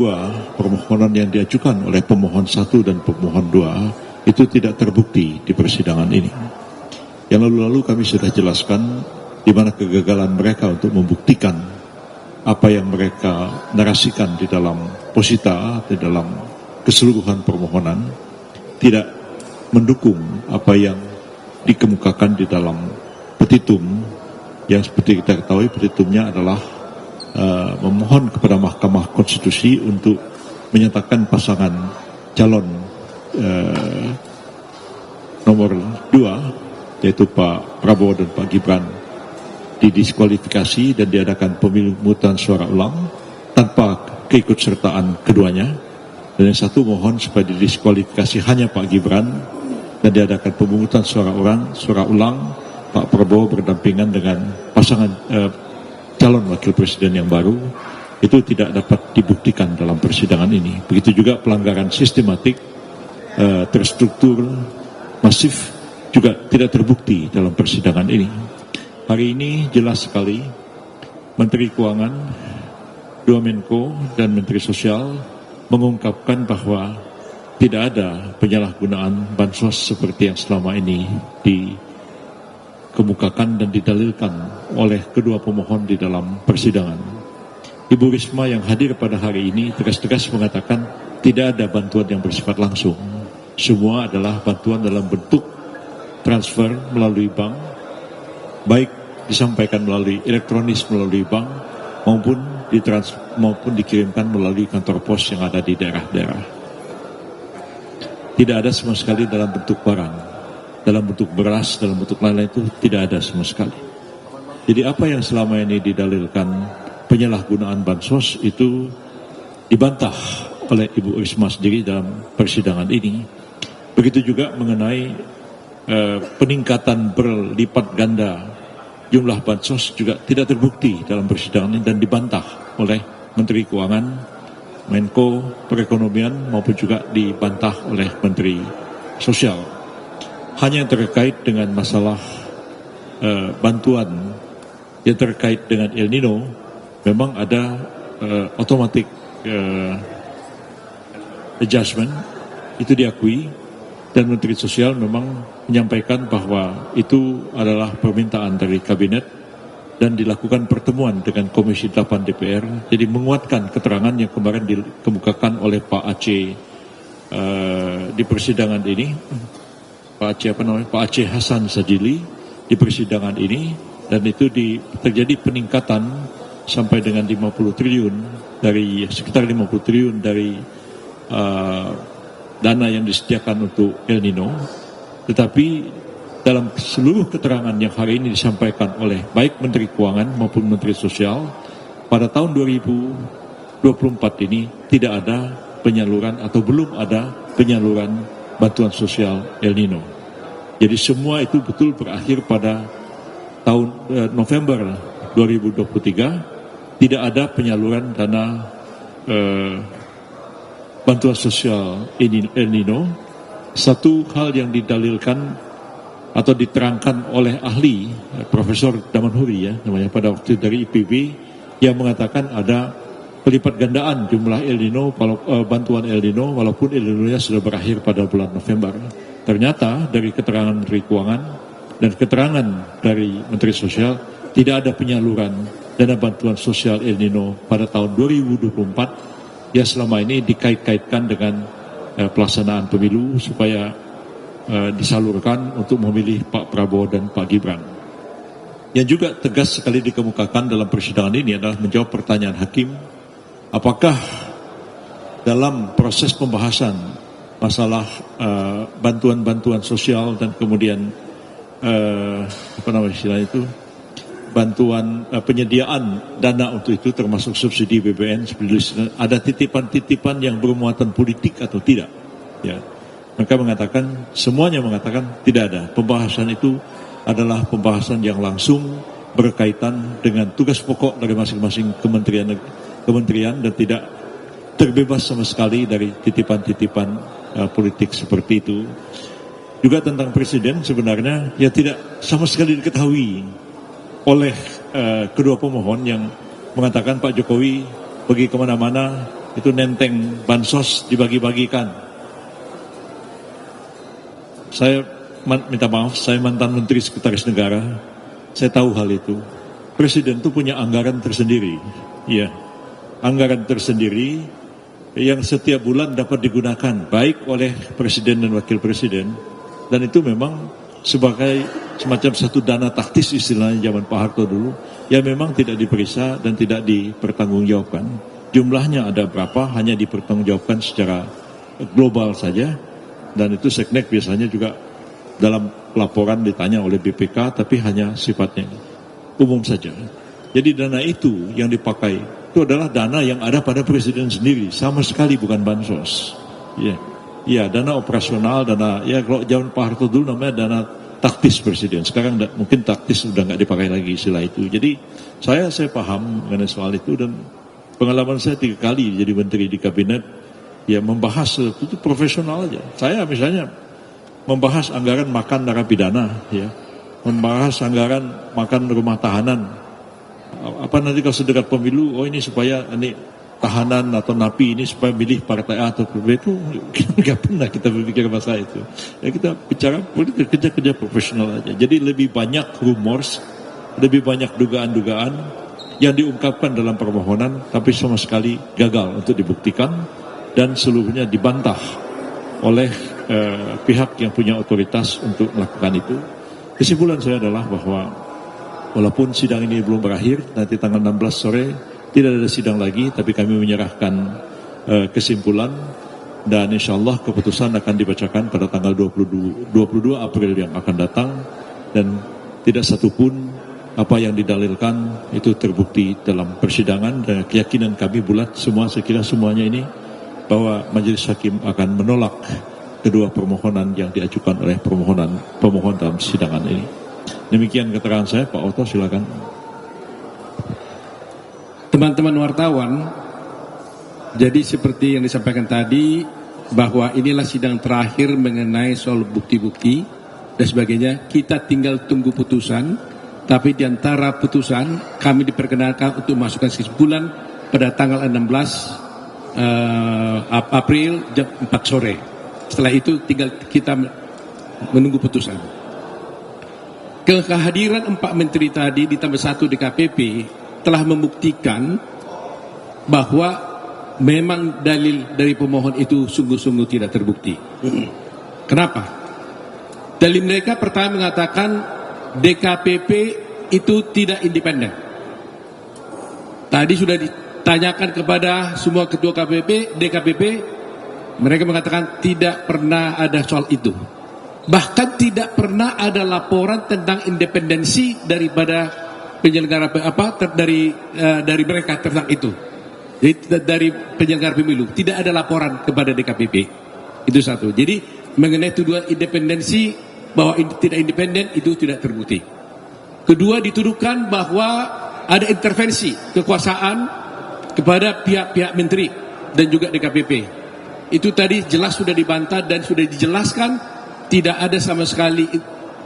Dua, permohonan yang diajukan oleh pemohon 1 dan pemohon 2 itu tidak terbukti di persidangan ini. Yang lalu-lalu kami sudah jelaskan di mana kegagalan mereka untuk membuktikan apa yang mereka narasikan di dalam posita, di dalam keseluruhan permohonan, tidak mendukung apa yang dikemukakan di dalam petitum, yang seperti kita ketahui petitumnya adalah memohon kepada Mahkamah Konstitusi untuk menyatakan pasangan calon nomor 2, yaitu Pak Prabowo dan Pak Gibran, didiskualifikasi dan diadakan pemungutan suara ulang tanpa keikutsertaan keduanya. Dan yang satu mohon supaya didiskualifikasi hanya Pak Gibran dan diadakan pemungutan suara ulang Pak Prabowo berdampingan dengan pasangan calon wakil presiden yang baru. Itu tidak dapat dibuktikan dalam persidangan ini. Begitu juga pelanggaran sistematik, terstruktur, masif juga tidak terbukti dalam persidangan ini. Hari ini jelas sekali Menteri Keuangan, dua Menko dan Menteri Sosial mengungkapkan bahwa tidak ada penyalahgunaan bansos seperti yang selama ini dikemukakan dan didalilkan oleh kedua pemohon di dalam persidangan. Ibu Risma yang hadir pada hari ini tegas-tegas mengatakan tidak ada bantuan yang bersifat langsung. Semua adalah bantuan dalam bentuk transfer melalui bank, baik disampaikan melalui elektronis melalui bank maupun dikirimkan melalui kantor pos yang ada di daerah-daerah. Tidak ada sama sekali dalam bentuk barang, dalam bentuk beras, dalam bentuk lain-lain itu tidak ada sama sekali. Jadi apa yang selama ini didalilkan penyalahgunaan bansos itu dibantah oleh Ibu Risma sendiri dalam persidangan ini. Begitu juga mengenai peningkatan berlipat ganda jumlah bansos juga tidak terbukti dalam persidangan ini dan dibantah oleh Menteri Keuangan, Menko Perekonomian maupun juga dibantah oleh Menteri Sosial. Hanya terkait dengan masalah bantuan yang terkait dengan El Nino, memang ada automatic adjustment, itu diakui, dan Menteri Sosial memang menyampaikan bahwa itu adalah permintaan dari Kabinet dan dilakukan pertemuan dengan Komisi 8 DPR, jadi menguatkan keterangan yang kemarin dikemukakan oleh Pak Aceh di persidangan ini, Pak Aceh Hasan Sajili di persidangan ini, dan itu terjadi peningkatan sampai dengan 50 triliun dari sekitar 50 triliun dari dana yang disediakan untuk El Nino. Tetapi dalam seluruh keterangan yang hari ini disampaikan oleh baik Menteri Keuangan maupun Menteri Sosial, pada tahun 2024 ini tidak ada penyaluran atau belum ada penyaluran bantuan sosial El Nino. Jadi semua itu betul berakhir pada tahun November 2023, tidak ada penyaluran dana bantuan sosial El Nino. Satu hal yang didalilkan atau diterangkan oleh ahli Profesor Damanhuri namanya pada waktu dari IPB, yang mengatakan ada pelipat gandaan jumlah El Nino, bantuan El Nino, walaupun El Nino sudah berakhir pada bulan November. Ternyata dari keterangan Menteri Keuangan dan keterangan dari Menteri Sosial tidak ada penyaluran dana bantuan sosial El Nino pada tahun 2024 yang selama ini dikait-kaitkan dengan pelaksanaan pemilu supaya disalurkan untuk memilih Pak Prabowo dan Pak Gibran. Yang juga tegas sekali dikemukakan dalam persidangan ini adalah menjawab pertanyaan hakim, apakah dalam proses pembahasan masalah bantuan-bantuan sosial dan kemudian bantuan penyediaan dana untuk itu termasuk subsidi BBM, ada titipan-titipan yang bermuatan politik atau tidak, ya. Mereka mengatakan, semuanya mengatakan tidak ada. Pembahasan itu adalah pembahasan yang langsung berkaitan dengan tugas pokok dari masing-masing kementerian dan tidak terbebas sama sekali dari titipan-titipan politik seperti itu. Juga tentang presiden sebenarnya ya tidak sama sekali diketahui oleh kedua pemohon yang mengatakan Pak Jokowi pergi kemana-mana itu nenteng bansos dibagi-bagikan. Saya minta maaf, saya mantan Menteri Sekretaris Negara, saya tahu hal itu. Presiden itu punya anggaran tersendiri, ya, anggaran tersendiri yang setiap bulan dapat digunakan baik oleh Presiden dan Wakil Presiden, dan itu memang sebagai semacam satu dana taktis istilahnya zaman Pak Harto dulu, yang memang tidak diperiksa dan tidak dipertanggungjawabkan. Jumlahnya ada berapa hanya dipertanggungjawabkan secara global saja, dan itu Seknek biasanya juga dalam laporan ditanya oleh BPK, tapi hanya sifatnya umum saja. Jadi dana itu yang dipakai itu adalah dana yang ada pada Presiden sendiri, sama sekali bukan bansos. Ya, dana operasional, dana, ya kalau zaman Pak Harto dulu namanya dana taktis Presiden. Sekarang mungkin taktis sudah nggak dipakai lagi istilah itu. Jadi saya paham mengenai soal itu, dan pengalaman saya 3 kali jadi menteri di kabinet, ya membahas itu profesional aja. Saya misalnya membahas anggaran makan narapidana, ya, membahas anggaran makan rumah tahanan. Apa nanti kalau sedekat pemilu, oh ini supaya ini tahanan atau napi ini supaya milih partai A atau B, itu nggak pernah kita berpikir masalah itu. Ya kita bicara politik, kerja profesional aja. Jadi lebih banyak rumors, lebih banyak dugaan-dugaan yang diungkapkan dalam permohonan, tapi sama sekali gagal untuk dibuktikan, dan seluruhnya dibantah oleh pihak yang punya otoritas untuk melakukan itu. Kesimpulan saya adalah bahwa walaupun sidang ini belum berakhir, nanti tanggal 16 sore tidak ada sidang lagi, tapi kami menyerahkan kesimpulan, dan insya Allah keputusan akan dibacakan pada tanggal 22 April yang akan datang, dan tidak satupun apa yang didalilkan itu terbukti dalam persidangan, dan keyakinan kami bulat semua, sekira semuanya ini, bahwa majelis hakim akan menolak kedua permohonan yang diajukan oleh pemohon dalam sidangan ini. Demikian keterangan saya, Pak Oto, silakan. Teman-teman wartawan, jadi seperti yang disampaikan tadi, bahwa inilah sidang terakhir mengenai soal bukti-bukti dan sebagainya. Kita tinggal tunggu putusan, tapi di antara putusan kami diperkenalkan untuk masukkan kesimpulan pada tanggal 16 April jam 4 sore. Setelah itu tinggal kita menunggu putusan. Kehadiran 4 menteri tadi ditambah 1 DKPP telah membuktikan bahwa memang dalil dari pemohon itu sungguh-sungguh tidak terbukti. Kenapa? Dalil mereka pertama mengatakan DKPP itu tidak independen. Tadi sudah ditanyakan kepada semua ketua DKPP, mereka mengatakan tidak pernah ada soal itu. Bahkan tidak pernah ada laporan tentang independensi daripada penyelenggara dari mereka tentang itu. Jadi dari penyelenggara pemilu tidak ada laporan kepada DKPP. Itu satu. Jadi mengenai tuduhan independensi bahwa tidak independen itu tidak terbukti. Kedua, dituduhkan bahwa ada intervensi kekuasaan kepada pihak-pihak menteri dan juga DKPP. Itu tadi jelas sudah dibantah dan sudah dijelaskan tidak ada sama sekali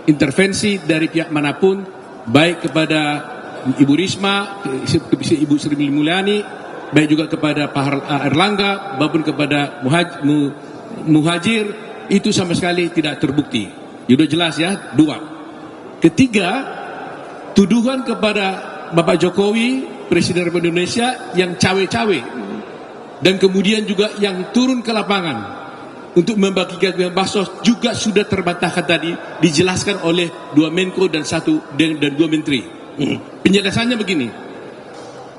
intervensi dari pihak manapun, baik kepada Ibu Risma, Ibu Sri Mulyani, baik juga kepada Pak Erlangga maupun kepada Muhajir, itu sama sekali tidak terbukti. Sudah jelas ya. 2. Ketiga, tuduhan kepada Bapak Jokowi, Presiden Republik Indonesia, yang cawe-cawe dan kemudian juga yang turun ke lapangan untuk membagikan bansos juga sudah terbantahkan tadi, dijelaskan oleh 2 Menko dan 2 Menteri. Penjelasannya begini,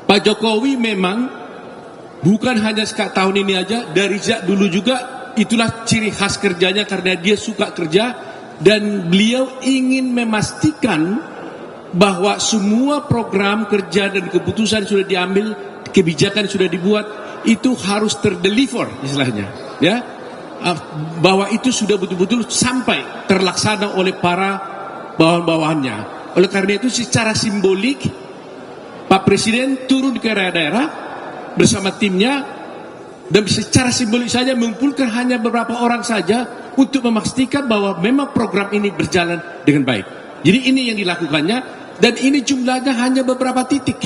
Pak Jokowi memang bukan hanya tahun ini aja, dari dulu juga itulah ciri khas kerjanya karena dia suka kerja, dan beliau ingin memastikan bahwa semua program kerja dan keputusan sudah diambil, kebijakan sudah dibuat, itu harus terdeliver istilahnya, ya, bahwa itu sudah betul-betul sampai terlaksana oleh para bawahan-bawahannya. Oleh karena itu secara simbolik Pak Presiden turun ke daerah-daerah bersama timnya, dan secara simbolik saja mengumpulkan hanya beberapa orang saja untuk memastikan bahwa memang program ini berjalan dengan baik. Jadi ini yang dilakukannya, dan ini jumlahnya hanya beberapa titik.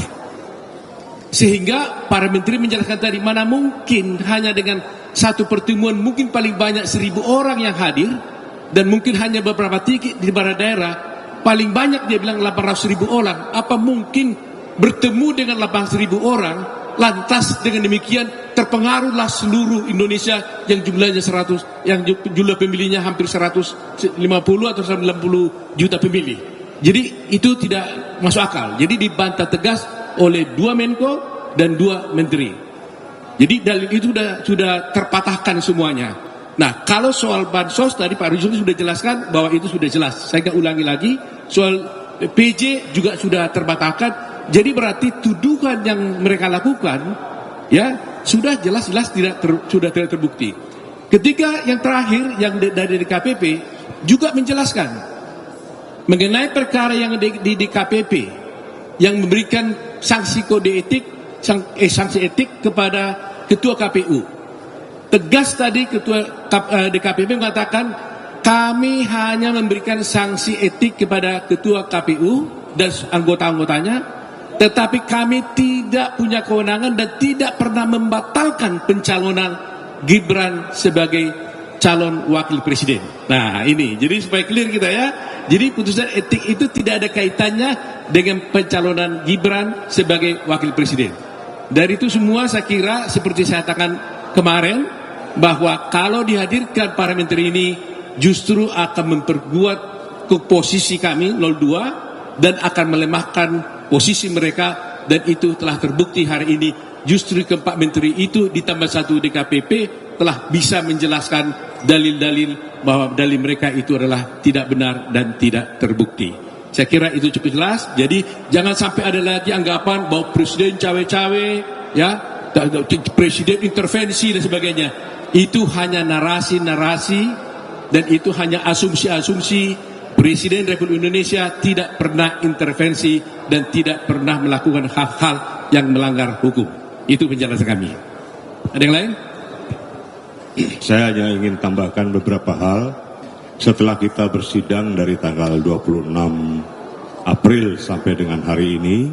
Sehingga para menteri menjelaskan tadi, mana mungkin hanya dengan satu pertemuan mungkin paling banyak 1.000 orang yang hadir, dan mungkin hanya beberapa titik di beberapa daerah, paling banyak dia bilang 800.000 orang. Apa mungkin bertemu dengan 800.000 orang, lantas dengan demikian terpengaruhlah seluruh Indonesia yang jumlahnya 100, yang jumlah pemilihnya hampir 150 atau 190 juta pemilih. Jadi itu tidak masuk akal. Jadi dibantah tegas oleh 2 Menko dan 2 Menteri. Jadi dalil itu sudah terpatahkan semuanya. Nah, kalau soal bansos tadi Pak Rizal sudah jelaskan bahwa itu sudah jelas. Saya akan ulangi lagi. Soal PJ juga sudah terpatahkan. Jadi berarti tuduhan yang mereka lakukan ya sudah jelas-jelas sudah tidak terbukti. Ketika yang terakhir yang dari DKPP juga menjelaskan mengenai perkara yang di DKPP yang memberikan sanksi kode etik, sanksi etik kepada Ketua KPU. Tegas tadi Ketua DKPP mengatakan kami hanya memberikan sanksi etik kepada Ketua KPU dan anggota-anggotanya, tetapi kami tidak punya kewenangan dan tidak pernah membatalkan pencalonan Gibran sebagai calon wakil presiden. Nah ini, jadi supaya clear kita ya. Jadi putusan etik itu tidak ada kaitannya dengan pencalonan Gibran sebagai wakil presiden. Dari itu semua saya kira seperti saya katakan kemarin, bahwa kalau dihadirkan para menteri ini justru akan memperkuat ke posisi kami 02 dan akan melemahkan posisi mereka, dan itu telah terbukti hari ini. Justru keempat menteri itu ditambah 1 DKPP telah bisa menjelaskan dalil-dalil bahwa dalil mereka itu adalah tidak benar dan tidak terbukti. Saya kira itu cukup jelas. Jadi jangan sampai ada lagi anggapan bahwa presiden cawe-cawe, ya, presiden intervensi dan sebagainya. Itu hanya narasi-narasi dan itu hanya asumsi-asumsi. Presiden Republik Indonesia tidak pernah intervensi dan tidak pernah melakukan hal-hal yang melanggar hukum. Itu penjelasan kami. Ada yang lain? Saya hanya ingin tambahkan beberapa hal. Setelah kita bersidang dari tanggal 26 April sampai dengan hari ini,